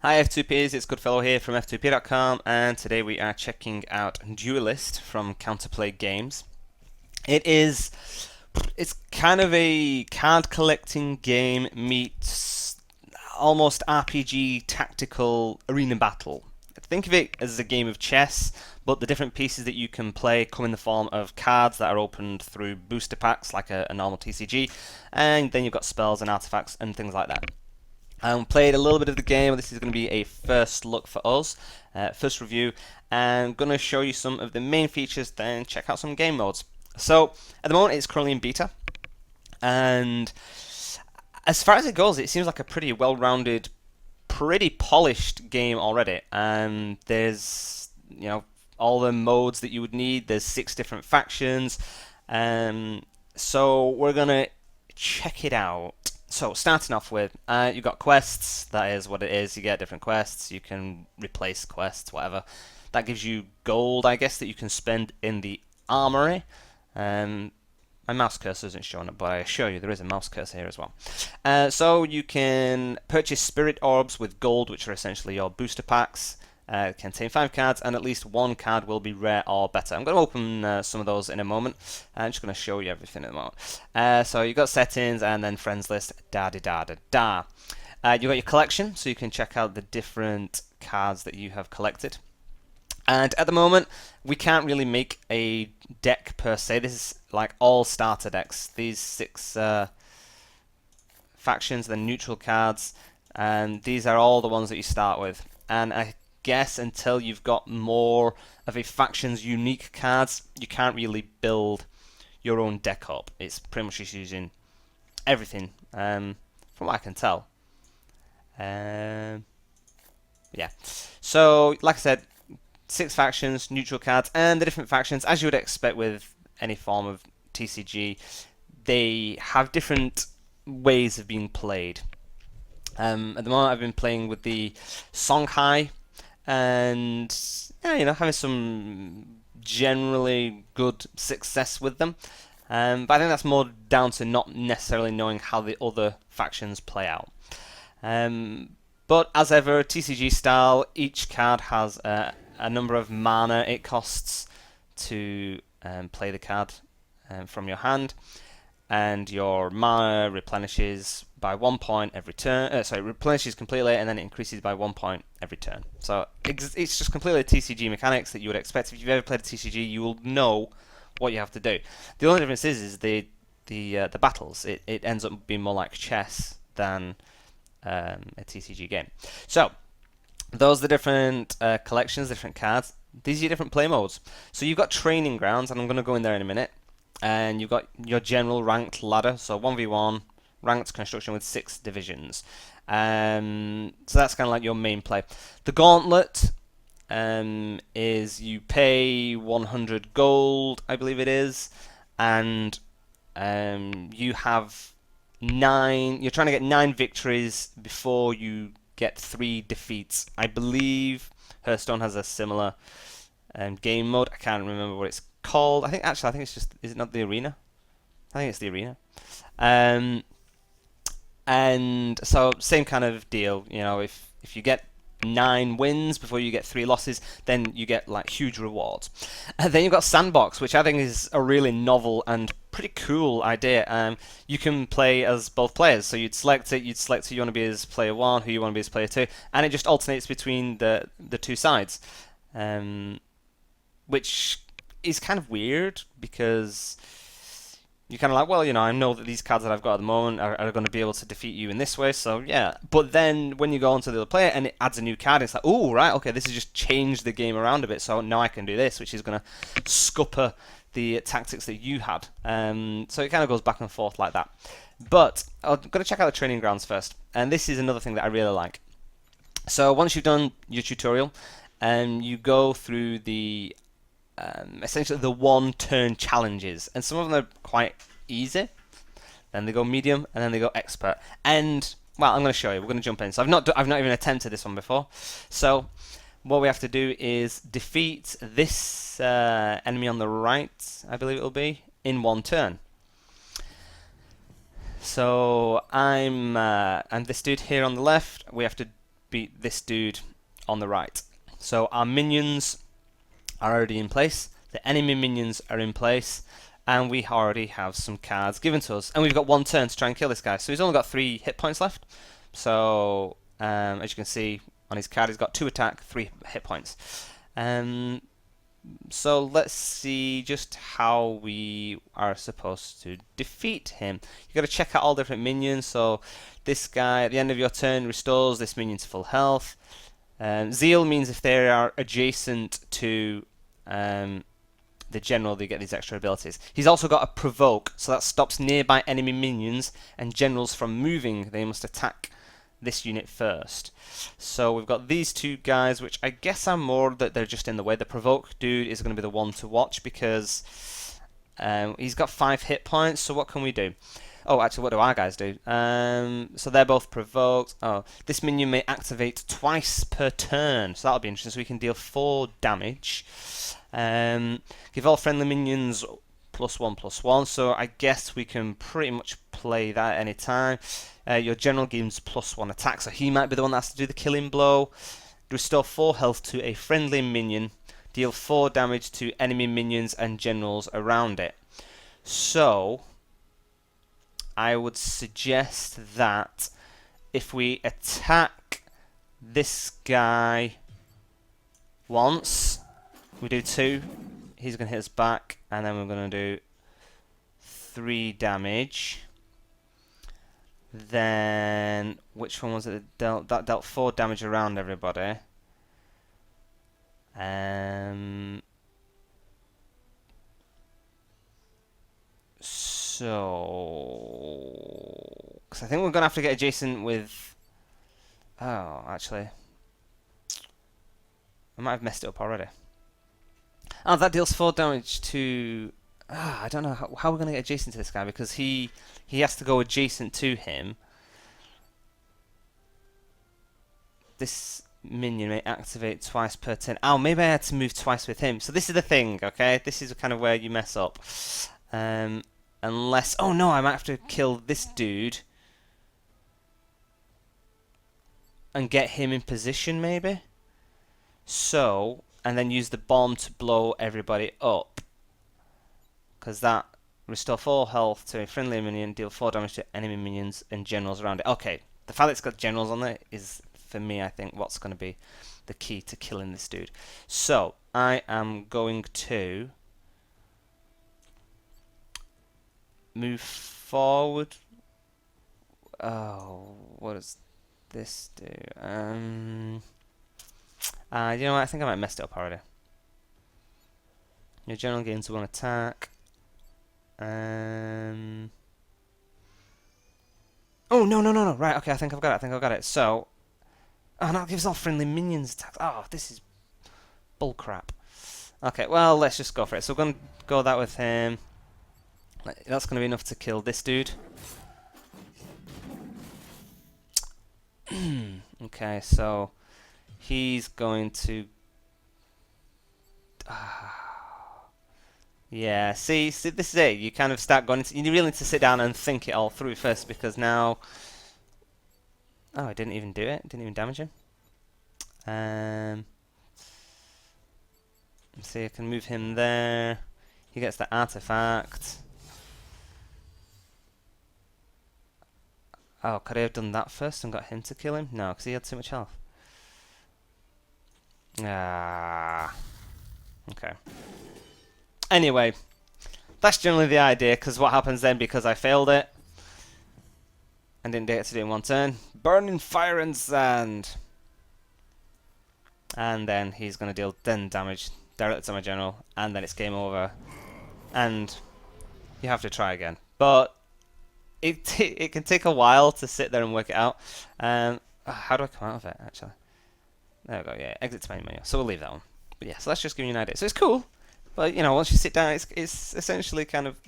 Hi F2Ps, it's Goodfellow here from F2P.com, and today we are checking out Duelyst from Counterplay Games. It's kind of a card collecting game meets almost RPG tactical arena battle. Think of it as a game of chess, but the different pieces that you can play come in the form of cards that are opened through booster packs like a normal TCG, and then you've got spells and artifacts and things like that. Played a little bit of the game. This is going to be a first look for us, first review, and going to show you some of the main features, then check out some game modes. So, at the moment, it's currently in beta, and as far as it goes, it seems like a pretty well-rounded, pretty polished game already. There's, all the modes that you would need. There's 6 different factions, so we're going to check it out. So, starting off with, you've got quests. That is what it is. You get different quests. You can replace quests, whatever. That gives you gold, I guess, that you can spend in the armory. My mouse cursor isn't showing up, but I assure you there is a mouse cursor here as well. So you can purchase spirit orbs with gold, which are essentially your booster packs. Contain 5 cards, and at least 1 card will be rare or better. I'm going to open some of those in a moment. I'm just going to show you everything at the moment. So you've got settings, and then friends list, da-da-da-da-da. You've got your collection, so you can check out the different cards that you have collected. And at the moment, we can't really make a deck per se. This is like all starter decks. These 6 factions, the neutral cards, and these are all the ones that you start with. And I guess until you've got more of a faction's unique cards, you can't really build your own deck up. It's pretty much just using everything, from what I can tell. Yeah. So, like I said, 6 factions, neutral cards, and the different factions, as you would expect with any form of TCG, they have different ways of being played. At the moment, I've been playing with the Songhai, and having some generally good success with them. But I think that's more down to not necessarily knowing how the other factions play out. But as ever, TCG style, each card has a number of mana it costs to play the card from your hand, and your mana replenishes by 1 point every turn. Replenishes completely, and then it increases by 1 point every turn. So it's just completely TCG mechanics that you would expect. If you've ever played a TCG, you will know what you have to do. The only difference is the battles. It ends up being more like chess than a TCG game. So those are the different collections, different cards. These are your different play modes. So you've got training grounds, and I'm going to go in there in a minute. And you've got your general ranked ladder, so 1v1 ranked construction with 6 divisions. So that's kind of like your main play. The gauntlet is you pay 100 gold, I believe it is, and you have 9. You're trying to get 9 victories before you get 3 defeats. I believe Hearthstone has a similar game mode. I can't remember what it's called. I think it's just. Is it not the arena? I think it's the arena. And so same kind of deal. If you get 9 wins before you get 3 losses, then you get like huge rewards. And then you've got Sandbox, which I think is a really novel and pretty cool idea. You can play as both players, so you'd select who you want to be as player 1, who you want to be as player 2, and it just alternates between the 2 sides, which is kind of weird because you're kind of like, well, I know that these cards that I've got at the moment are going to be able to defeat you in this way, so yeah. But then when you go on to the other player and it adds a new card, it's like, oh, right, okay, this has just changed the game around a bit, so now I can do this, which is going to scupper the tactics that you had. So it kind of goes back and forth like that. But I'm going to check out the training grounds first, and this is another thing that I really like. So once you've done your tutorial, you go through the essentially the 1-turn challenges, and some of them are quite easy. Then they go medium, and then they go expert. And well, I'm going to show you. We're going to jump in. So I've not even attempted this one before. So what we have to do is defeat this enemy on the right, I believe it will be, in 1 turn. So I'm this dude here on the left. We have to beat this dude on the right. So our minions are already in place, the enemy minions are in place, and we already have some cards given to us. And we've got 1 turn to try and kill this guy. So he's only got 3 hit points left. So as you can see on his card, he's got 2 attack, 3 hit points. So let's see just how we are supposed to defeat him. You've got to check out all different minions. So this guy at the end of your turn restores this minion to full health. Zeal means if they are adjacent to the general, they get these extra abilities. He's also got a provoke, so that stops nearby enemy minions and generals from moving. They must attack this unit first. So we've got these 2 guys, which I guess are more that they're just in the way. The provoke dude is going to be the one to watch because he's got 5 hit points. So what can we do? Oh, actually, what do our guys do? So they're both provoked. Oh, this minion may activate twice per turn, so that'll be interesting. So we can deal 4 damage. Give all friendly minions +1/+1. So I guess we can pretty much play that at any time. Your general gains +1 attack, so he might be the one that has to do the killing blow. Restore 4 health to a friendly minion. Deal 4 damage to enemy minions and generals around it. So I would suggest that if we attack this guy once, we do 2, he's going to hit us back, and then we're going to do 3 damage. Then, which one was it that dealt 4 damage around everybody? So, because I think we're going to have to get adjacent with... Oh, actually, I might have messed it up already. Oh, that deals 4 damage to... I don't know how we're going to get adjacent to this guy, because he has to go adjacent to him. This minion may activate twice per turn. Oh, maybe I had to move twice with him. So this is the thing, okay? This is kind of where you mess up. Unless... Oh, no, I might have to kill this dude and get him in position, maybe? So, and then use the bomb to blow everybody up. Because that restore 4 health to a friendly minion, deal 4 damage to enemy minions and generals around it. Okay, the fact that it's got generals on there is, for me, I think, what's going to be the key to killing this dude. So, I am going to move forward. Oh, what does this do? You know what? I think I might have messed it up already. Your general gains 1 attack. Oh, no. Right, okay, I think I've got it. So, oh, that gives all friendly minions attacks. Oh, this is bullcrap. Okay, well, let's just go for it. So we're going to go that with him. That's going to be enough to kill this dude. Okay, so he's going to... Yeah, see, this is it. You kind of start going into... You really need to sit down and think it all through first, because now... Oh, I didn't even do it. Didn't even damage him. Let's see, I can move him there. He gets the artifact. Oh, could I have done that first and got him to kill him? No, because he had too much health. Ah. Okay. Anyway, that's generally the idea, because what happens then, because I failed it and didn't get to do it in 1 turn, burning fire and sand. And then he's going to deal 10 damage directly to my general, and then it's game over. And you have to try again. But it can take a while to sit there and work it out. How do I come out of it, actually? There we go, yeah, exit to main menu. So we'll leave that one. But yeah, so that's just giving you an idea. So it's cool. But, you know, once you sit down, it's essentially kind of...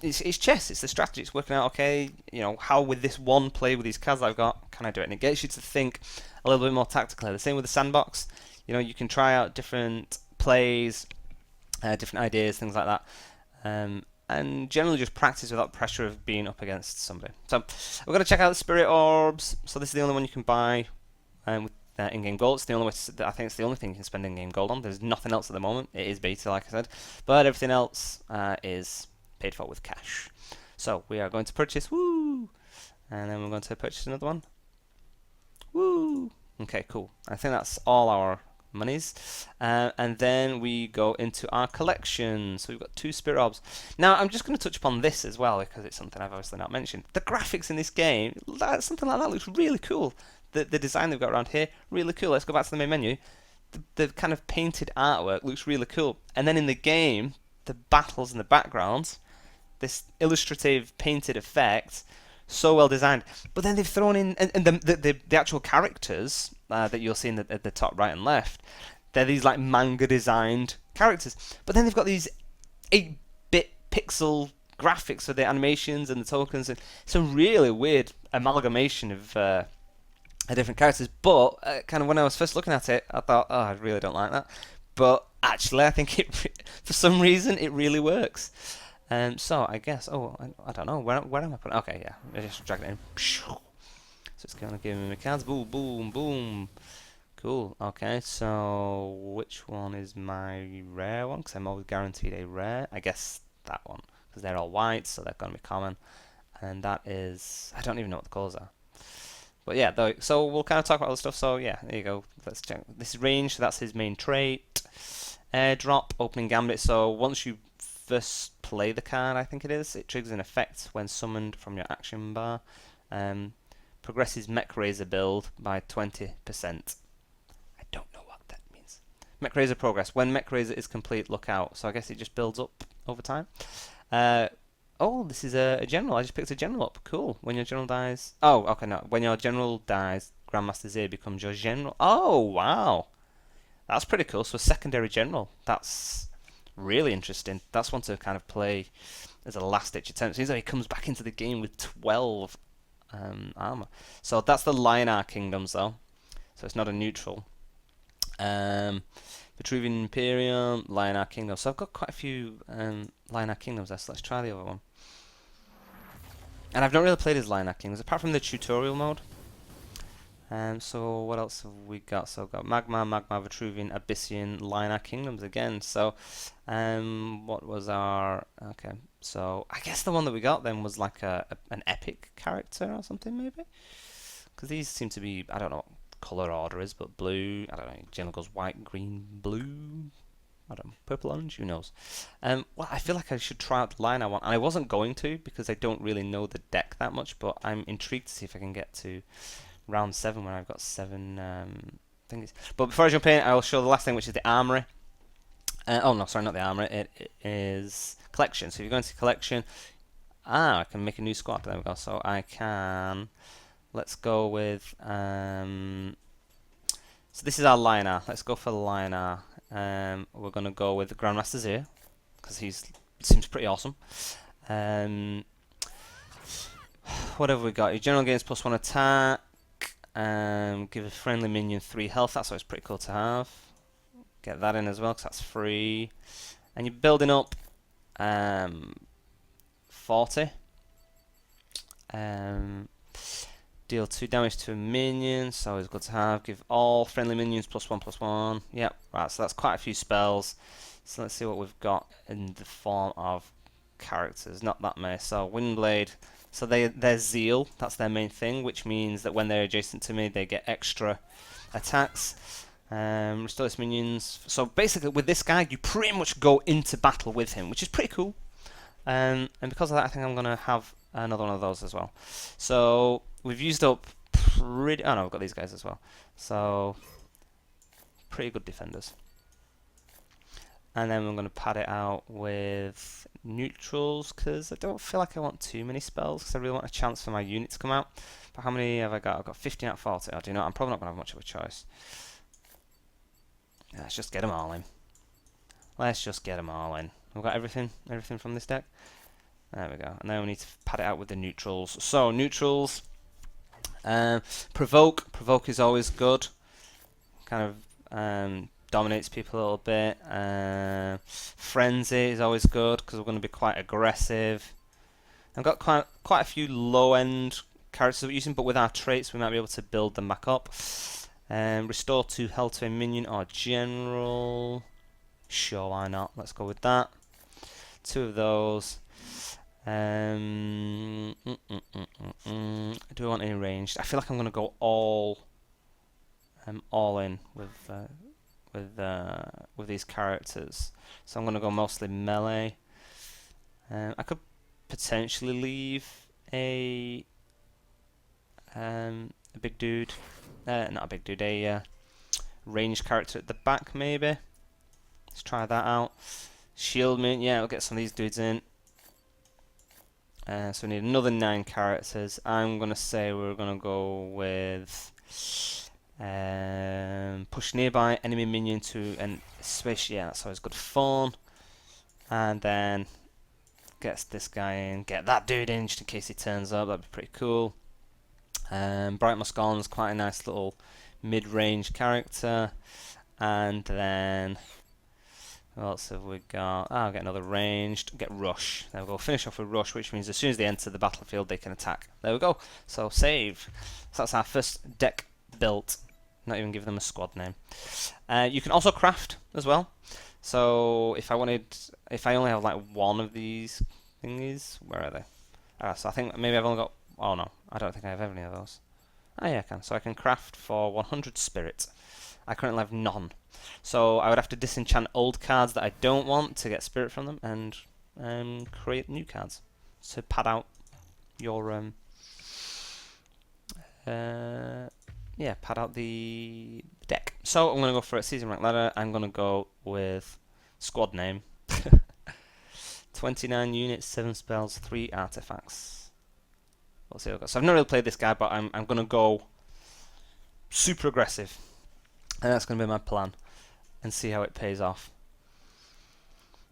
It's chess. It's the strategy. It's working out, okay, you know, how with this one play with these cards I've got, can I do it? And it gets you to think a little bit more tactically. The same with the sandbox. You know, you can try out different plays, different ideas, things like that. and generally just practice without pressure of being up against somebody. So we're going to check out the Spirit Orbs. So this is the only one you can buy with in-game gold. It's the only way I think it's the only thing you can spend in-game gold on. There's nothing else at the moment. It is beta, like I said, but everything else is paid for with cash. So we are going to purchase, woo, and then we're going to purchase another one, woo. Okay, cool. I think that's all our monies, and then we go into our collection. So we've got 2 Spirit Orbs. Now I'm just going to touch upon this as well because it's something I've obviously not mentioned. The graphics in this game, something like that looks really cool. The design they've got around here, really cool. Let's go back to the main menu. The kind of painted artwork looks really cool. And then in the game, the battles in the background, this illustrative painted effect, so well designed. But then they've thrown in, and the actual characters that you'll see at the top right and left, they're these like manga designed characters. But then they've got these 8-bit pixel graphics for the animations and the tokens. And it's a really weird amalgamation of different characters, but kind of when I was first looking at it, I thought, oh, I really don't like that. But actually, I think for some reason, it really works. So I guess, I don't know, where am I putting? Okay, yeah, I just drag it in. So it's going to give me my cards. Boom, boom, boom. Cool. Okay, so which one is my rare one? Because I'm always guaranteed a rare. I guess that one, because they're all white, so they're going to be common. And that is, I don't even know what the colours are. But yeah, so we'll kind of talk about other stuff. So yeah, there you go. Let's check. This is range, so that's his main trait. Airdrop, opening gambit. So once you first play the card, I think it is, it triggers an effect when summoned from your action bar. Progresses Mech Razor build by 20%. I don't know what that means. Mech Razor progress. When Mech Razor is complete, look out. So I guess it just builds up over time. Oh, this is a general. I just picked a general up. Cool. When your general dies... Oh, okay, no. When your general dies, Grandmaster Zir becomes your general. Oh, wow. That's pretty cool. So a secondary general. That's really interesting. That's one to kind of play as a last-ditch attempt. It seems like he comes back into the game with 12 armor. So that's the Lion-R Kingdoms, though. So it's not a neutral. Vitruvian Imperium, Lion-R Kingdom. So I've got quite a few Lion-R Kingdoms. Let's try the other one. And I've not really played as Lion-R Kingdoms, apart from the tutorial mode. So what else have we got? So I've got Magma, Vitruvian, Abyssian, Lion-R Kingdoms again. So what was our... Okay, so I guess the one that we got then was like an epic character or something, maybe? Because these seem to be, I don't know what colour order is, but blue, I don't know, general goes white, green, blue, I don't know, purple, orange, who knows. Well, I feel like I should try out the Lion-R one, and I wasn't going to because I don't really know the deck that much, but I'm intrigued to see if I can get to round 7 when I've got 7 things. But before I jump in, I'll show the last thing, which is the armory. Oh no, sorry, not the armory, it is collection. So if you go into collection, I can make a new squad, there we go. So I can... Let's go with, so this is our Lion-R. Let's go for the Lion-R. We're going to go with the Grandmaster Zir, because seems pretty awesome. What have we got? Your general gains +1 attack. Give a friendly minion 3 health. That's always pretty cool to have. Get that in as well, because that's free. And you're building up 40. Deal 2 damage to a minion, so always good to have. Give all friendly minions +1/+1. Yep, right, so that's quite a few spells. So let's see what we've got in the form of characters. Not that many. So Windblade, so they're Zeal, that's their main thing, which means that when they're adjacent to me, they get extra attacks. Restore this minions. So basically, with this guy, you pretty much go into battle with him, which is pretty cool. And because of that, I think I'm going to have another one of those as well. So we've used up pretty... Oh no, we've got these guys as well. So pretty good defenders. And then we're going to pad it out with neutrals, because I don't feel like I want too many spells, because I really want a chance for my unit to come out. But how many have I got? I've got 15 out of 40. I do not. I'm probably not going to have much of a choice. Let's just get them all in. Let's just get them all in. We've got everything from this deck. There we go. And now we need to pad it out with the neutrals. So neutrals, provoke. Provoke is always good. Kind of dominates people a little bit. Frenzy is always good because we're going to be quite aggressive. I've got quite a few low-end characters we're using, but with our traits we might be able to build them back up. Restore 2 health to a minion or general. Sure, why not? Let's go with that. 2 of those. Do I want any ranged? I feel like I'm going to go all in with these characters. So I'm going to go mostly melee. I could potentially leave a big dude, not a big dude, a ranged character at the back maybe. Let's try that out. Shield me, yeah, we'll get some of these dudes in. So we need another 9 characters. I'm gonna say we're gonna go with push nearby enemy minion to an space. Yeah, that's always good fun. And then gets this guy in, get that dude in just in case he turns up. That'd be pretty cool. Bright Muskegon's quite a nice little mid-range character. And then what else have we got? I'll get another ranged. Get Rush. There we go. Finish off with Rush, which means as soon as they enter the battlefield, they can attack. There we go. So save. So that's our first deck built. Not even give them a squad name. You can also craft as well. So if I only have like one of these thingies, where are they? So I think maybe I've only got. Oh no, I don't think I have any of those. Oh yeah, I can. So I can craft for 100 spirit. I currently have none. So I would have to disenchant old cards that I don't want to get spirit from them, and create new cards to pad out your pad out the deck. So I'm gonna go for a season rank ladder. I'm gonna go with squad name. 29 units, 7 spells, 3 artifacts. We'll see what I've got. So I've not really played this guy, but I'm gonna go super aggressive. And that's going to be my plan, and see how it pays off.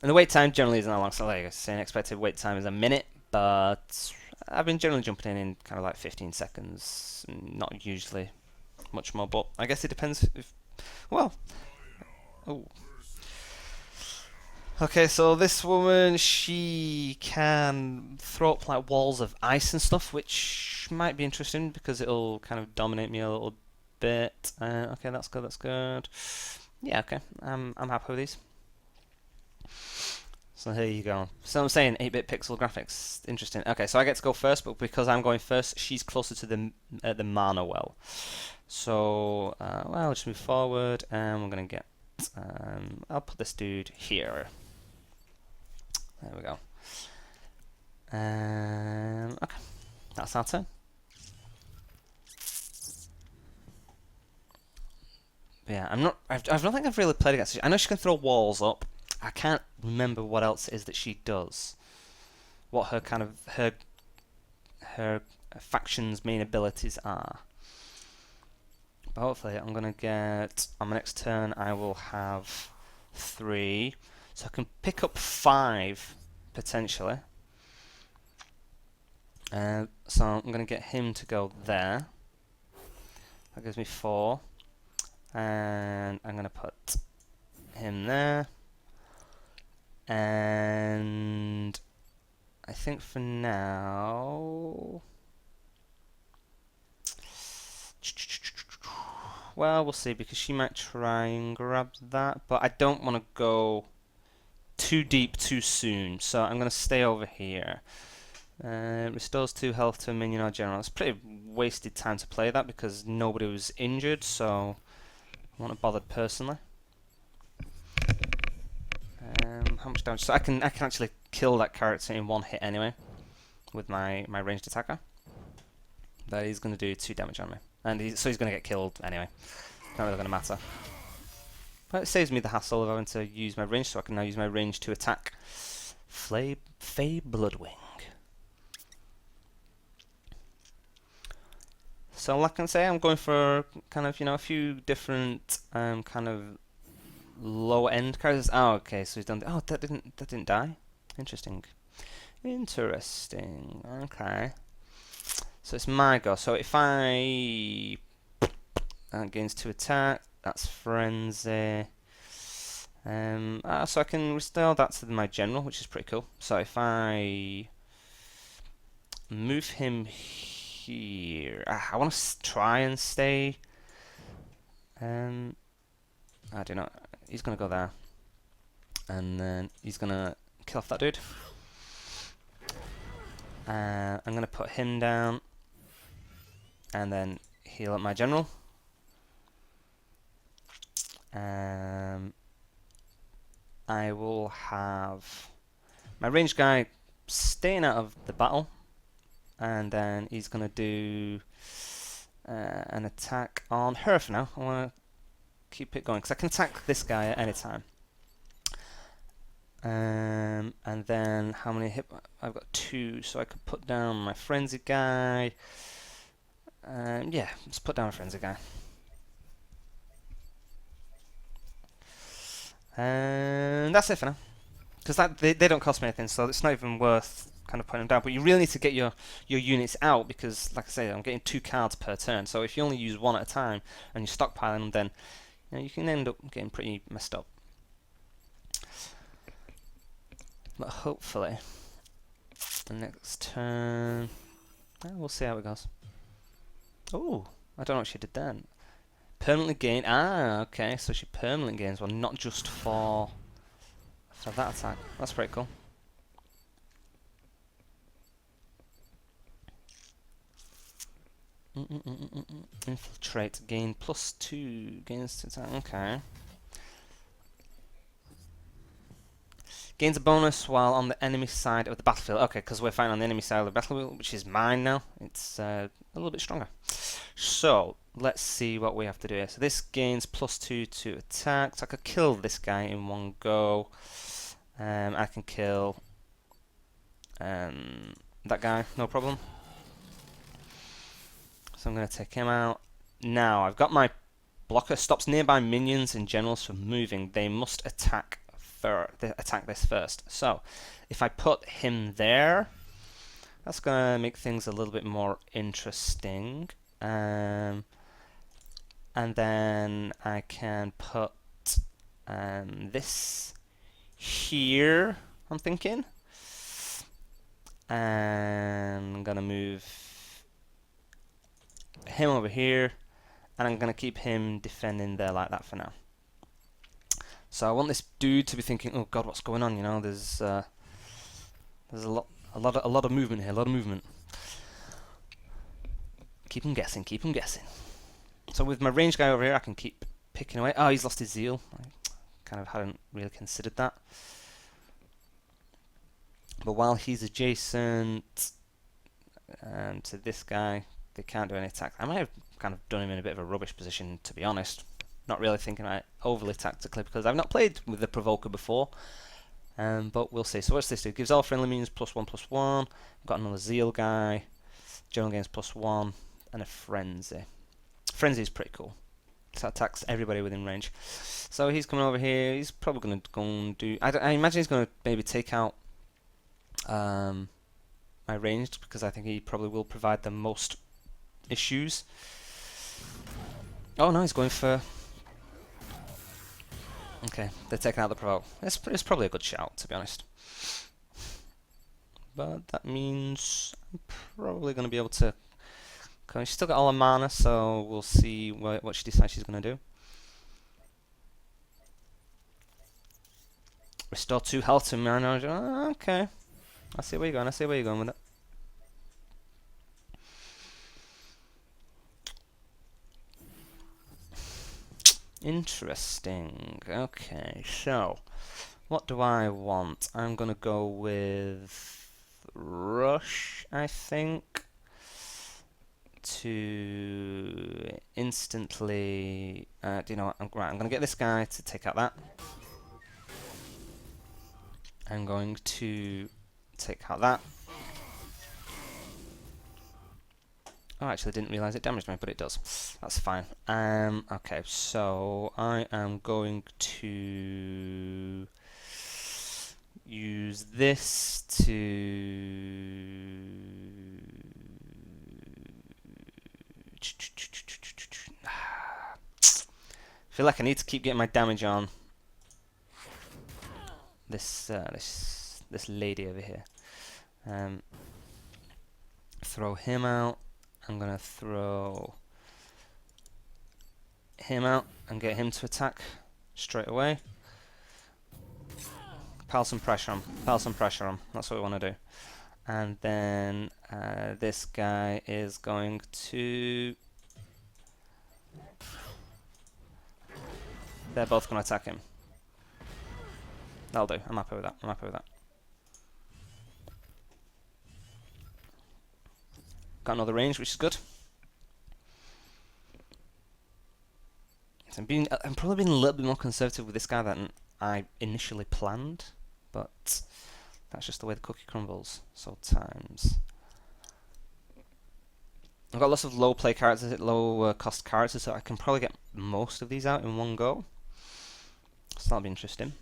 And the wait time generally isn't that long, so like I say, expected wait time is a minute, but I've been generally jumping in kind of like 15 seconds, not usually much more, but I guess it depends if, well, oh. Okay, so this woman, she can throw up like walls of ice and stuff, which might be interesting because it'll kind of dominate me a little bit. Okay, that's good. That's good. Yeah, okay. I'm happy with these. So here you go. So I'm saying 8-bit pixel graphics. Interesting. Okay, so I get to go first, but because I'm going first, she's closer to the mana well. So well, let's move forward, and we're gonna get. I'll put this dude here. There we go. Okay, that's our turn. Yeah, I don't think I've really played against her. I know she can throw walls up. I can't remember what else it is that she does. What her kind of her faction's main abilities are. But hopefully, I'm gonna get on my next turn. I will have 3, so I can pick up 5 potentially. So I'm gonna get him to go there. That gives me 4. And I'm going to put him there. And I think for now, well, we'll see, because she might try and grab that, but I don't want to go too deep too soon, so I'm going to stay over here. Restores 2 health to a minion or general. It's pretty wasted time to play that because nobody was injured, so I'm not bothered personally. How much damage? So I can actually kill that character in 1 hit anyway with my ranged attacker. But he's going to do 2 damage on me, and so he's going to get killed anyway. Not really going to matter. But it saves me the hassle of having to use my range, so I can now use my range to attack Fae Bloodwing. So like I say, I'm going for kind of, a few different kind of low end characters. Oh, okay, so he's done. Oh, that didn't die. Interesting. Interesting. Okay. So it's my go. So if I gains 2 attack, that's frenzy. So I can restore that to my general, which is pretty cool. So if I move him here, I want to try and stay. I don't know. He's gonna go there, and then he's gonna kill off that dude. I'm gonna put him down, and then heal up my general. I will have my ranged guy staying out of the battle, and then he's gonna do an attack on her for now. I want to keep it going because I can attack this guy at any time. And then how many hit? I've got 2, so I could put down my frenzy guy. Yeah, let's put down a frenzy guy. And that's it for now. Because they don't cost me anything, so it's not even worth kind of putting them down. But you really need to get your units out because, like I say, I'm getting 2 cards per turn. So if you only use 1 at a time and you're stockpiling them, then you can end up getting pretty messed up. But hopefully, the next turn, we'll see how it goes. Oh, I don't know what she did then. Permanently gain. Okay, so she permanently gains one, not just for that attack. That's pretty cool. Infiltrate. Gain +2. Gains to attack. Okay. Gains a bonus while on the enemy side of the battlefield. Okay, because we're fighting on the enemy side of the battlefield, which is mine now. It's a little bit stronger. So, let's see what we have to do here. So this gains +2 to attack. So I could kill this guy in one go. I can kill that guy, no problem. So I'm going to take him out. Now, I've got my blocker. Stops nearby minions and generals from moving. They must attack this first. So, if I put him there, that's going to make things a little bit more interesting. And then I can put this here, I'm thinking. And I'm going to move him over here. And I'm going to keep him defending there like that for now. So I want this dude to be thinking, "Oh God, what's going on?" You know, there's a lot of movement here, a lot of movement. Keep him guessing, keep him guessing. So with my range guy over here, I can keep picking away. Oh, he's lost his zeal. I kind of hadn't really considered that. But while he's adjacent to this guy, they can't do any attack. I might have kind of done him in a bit of a rubbish position, to be honest. Not really thinking about it overly tactically because I've not played with the Provoker before. But we'll see. So what's this do? Gives all friendly minions +1/+1. I've got another Zeal guy. General gains +1. And a Frenzy. Frenzy is pretty cool. So it attacks everybody within range. So he's coming over here. He's probably going to go and do... I imagine he's going to maybe take out my ranged because I think he probably will provide the most issues. Oh no, he's going for... Okay, they're taking out the provoke. It's probably a good shout, to be honest. But that means I'm probably going to be able to... She's still got all her mana, so we'll see what she decides she's going to do. Restore 2 health to mana. Oh, okay. I see where you're going, I see where you're going with it. Interesting. Okay, so what do I want? I'm gonna go with Rush, I think, to instantly. Do you know what? Right, I'm gonna get this guy to take out that. I'm going to take out that. Oh, actually, I didn't realise it damaged me, but it does. That's fine. Okay, so I am going to use this to... I feel like I need to keep getting my damage on this lady over here. Throw him out. I'm gonna throw him out and get him to attack straight away. Pile some pressure on. Pile some pressure on. That's what we want to do. And then this guy is going to... They're both going to attack him. That'll do. I'm happy with that. I'm happy with that. Got another range, which is good. So I'm probably being a little bit more conservative with this guy than I initially planned, but that's just the way the cookie crumbles. So times. I've got lots of low play characters, low cost characters, so I can probably get most of these out in one go. So that'll be interesting.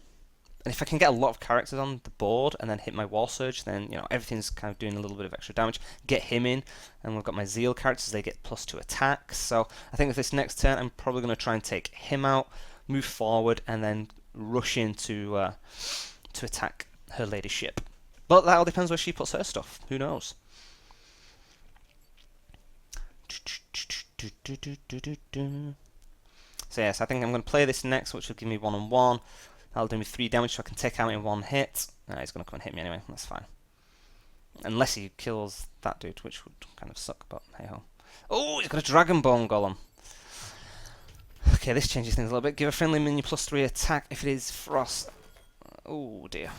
And if I can get a lot of characters on the board and then hit my Wall Surge, then everything's kind of doing a little bit of extra damage. Get him in, and we've got my Zeal characters, they get +2 attacks. So I think with this next turn, I'm probably going to try and take him out, move forward, and then rush in to attack her ladyship. But that all depends where she puts her stuff. Who knows? So yes, I think I'm going to play this next, which will give me 1-on-1. That'll do me 3 damage, so I can take out in 1 hit. He's going to come and hit me anyway, that's fine. Unless he kills that dude, which would kind of suck, but hey-ho. Oh, he's got a Dragon Bone Golem. Okay, this changes things a little bit. Give a friendly minion +3 attack if it is Frost. Oh dear.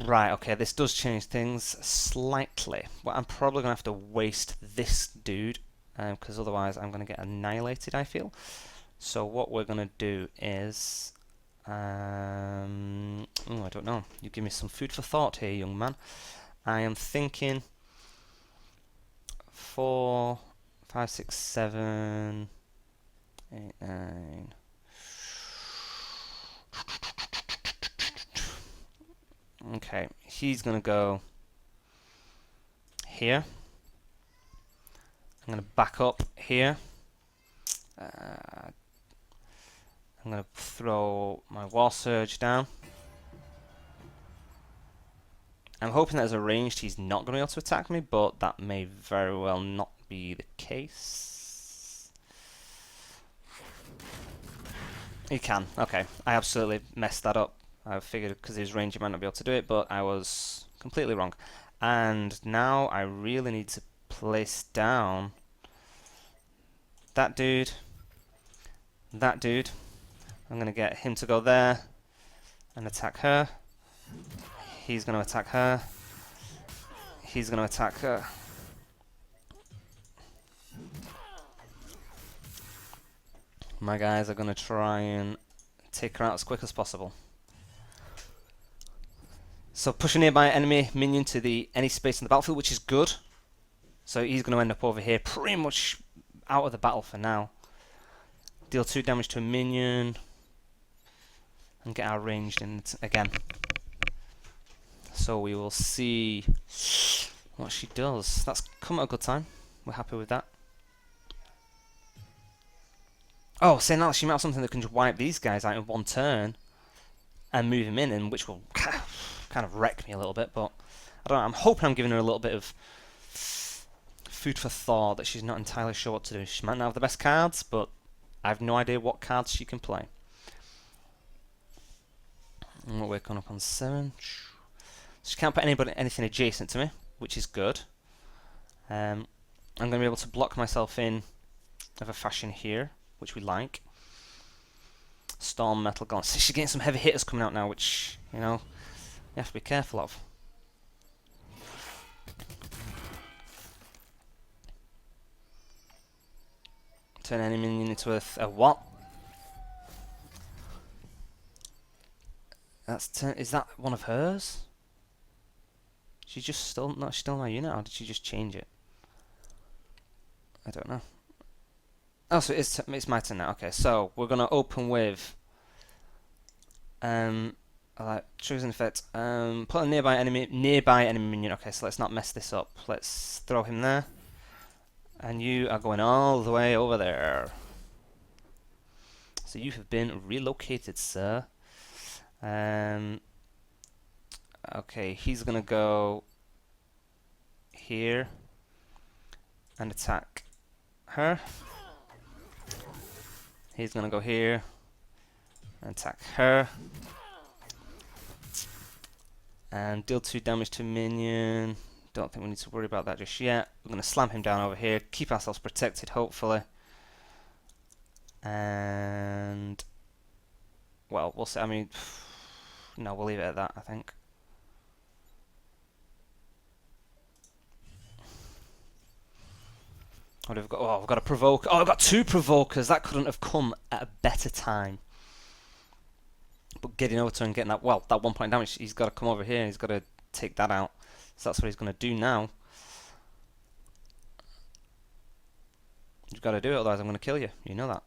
Right, okay, this does change things slightly. Well, I'm probably going to have to waste this dude, because otherwise I'm going to get annihilated, I feel. So what we're going to do is... I don't know. You give me some food for thought here, young man. I am thinking 4, 5, 6, 7, 8, 9... Okay, he's going to go here. I'm going to back up here. I'm going to throw my Wall Surge down. I'm hoping that as a ranged he's not going to be able to attack me, but that may very well not be the case. He can. Okay, I absolutely messed that up. I figured because his range he might not be able to do it, but I was completely wrong. And now I really need to place down that dude. That dude. I'm going to get him to go there and attack her. He's going to attack her. He's going to attack her. My guys are going to try and take her out as quick as possible. So push a nearby enemy minion to any space in the battlefield, which is good. So he's going to end up over here, pretty much out of the battle for now. Deal 2 damage to a minion. And get our ranged in again. So we will see what she does. That's come at a good time. We're happy with that. Oh, saying that, she might have something that can just wipe these guys out in 1 turn. And move him in, and which will kind of wreck me a little bit, but I don't know. I'm hoping I'm giving her a little bit of food for thought that she's not entirely sure what to do. She might not have the best cards, but I have no idea what cards she can play. And we're coming up on 7. She can't put anything adjacent to me, which is good. I'm going to be able to block myself in of a fashion here, which we like. Storm, Metal Gauntlet. So she's getting some heavy hitters coming out now, which, you have to be careful of. Turn enemy minion into a what? Is that one of hers? She's still my unit, or did she just change it? I don't know. Oh, so it's my turn now. Okay, so we're gonna open with choosing effect. Put a nearby enemy minion. Okay, so let's not mess this up. Let's throw him there, and you are going all the way over there. So you have been relocated, sir. Okay, he's gonna go here and attack her. He's gonna go here and attack her. And deal 2 damage to minion. Don't think we need to worry about that just yet. We're gonna slam him down over here, keep ourselves protected, hopefully. And well, we'll see. I mean, no, we'll leave it at that, I think. What have we got? Oh, we've got a provoke. Oh, I've got 2 provokers. That couldn't have come at a better time. But getting over to and getting that, well, that 1 point damage, he's got to come over here and he's got to take that out. So that's what he's going to do now. You've got to do it, otherwise I'm going to kill you. You know that.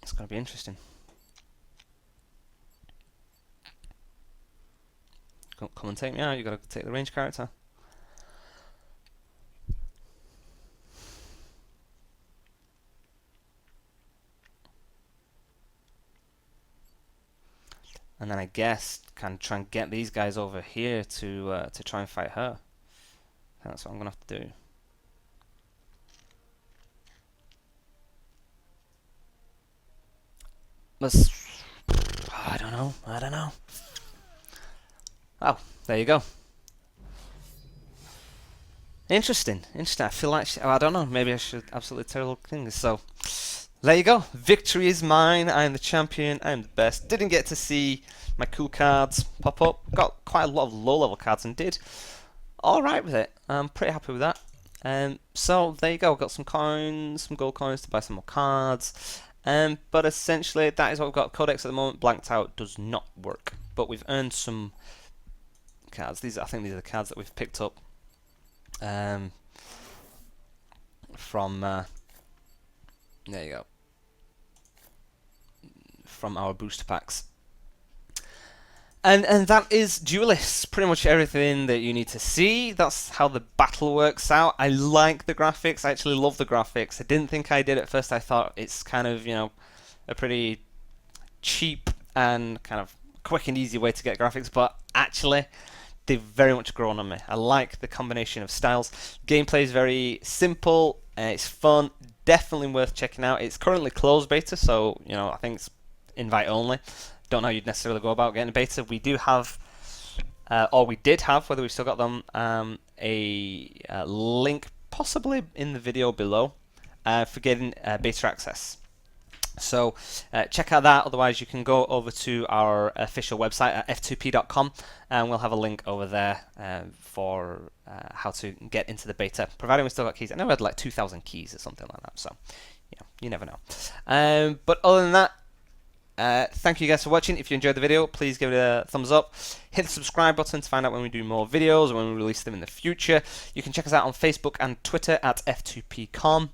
It's going to be interesting. Come and take me out. You got to take the range character. And then I guess can try and get these guys over here to try and fight her. That's what I'm gonna have to do. Let's. I don't know. I don't know. Oh, there you go. Interesting. Interesting. I feel like I don't know. Maybe I should absolutely terrible things. So there you go. Victory is mine. I am the champion. I am the best. Didn't get to see my cool cards pop up. Got quite a lot of low-level cards and did all right with it. I'm pretty happy with that. So there you go. Got some coins, some gold coins to buy some more cards. But essentially, that is what we've got. Codex at the moment, blanked out, does not work. But we've earned some cards. I think these are the cards that we've picked up from. There you go. From our booster packs. And that is Duelyst. Pretty much everything that you need to see. That's how the battle works out. I like the graphics. I actually love the graphics. I didn't think I did at first. I thought it's kind of, you know, a pretty cheap and kind of quick and easy way to get graphics, but actually they've very much grown on me. I like the combination of styles. Gameplay is very simple and it's fun. Definitely worth checking out. It's currently closed beta, so you know I think it's invite only. Don't know how you'd necessarily go about getting a beta. We do have, or we did have, whether we've still got them, a link possibly in the video below for getting beta access. So check out that. Otherwise, you can go over to our official website at f2p.com, and we'll have a link over there for how to get into the beta, providing we still got keys. I know we had like 2,000 keys or something like that, so you know, you never know. But other than that, thank you guys for watching. If you enjoyed the video, please give it a thumbs up. Hit the subscribe button to find out when we do more videos or when we release them in the future. You can check us out on Facebook and Twitter at f2pcom.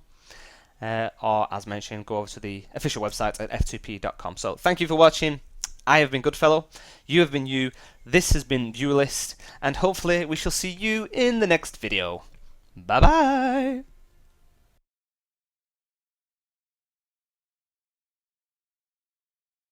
Or, as mentioned, go over to the official website at f2p.com. So, thank you for watching. I have been Goodfellow. You have been you. This has been Duelyst. And hopefully, we shall see you in the next video. Bye-bye.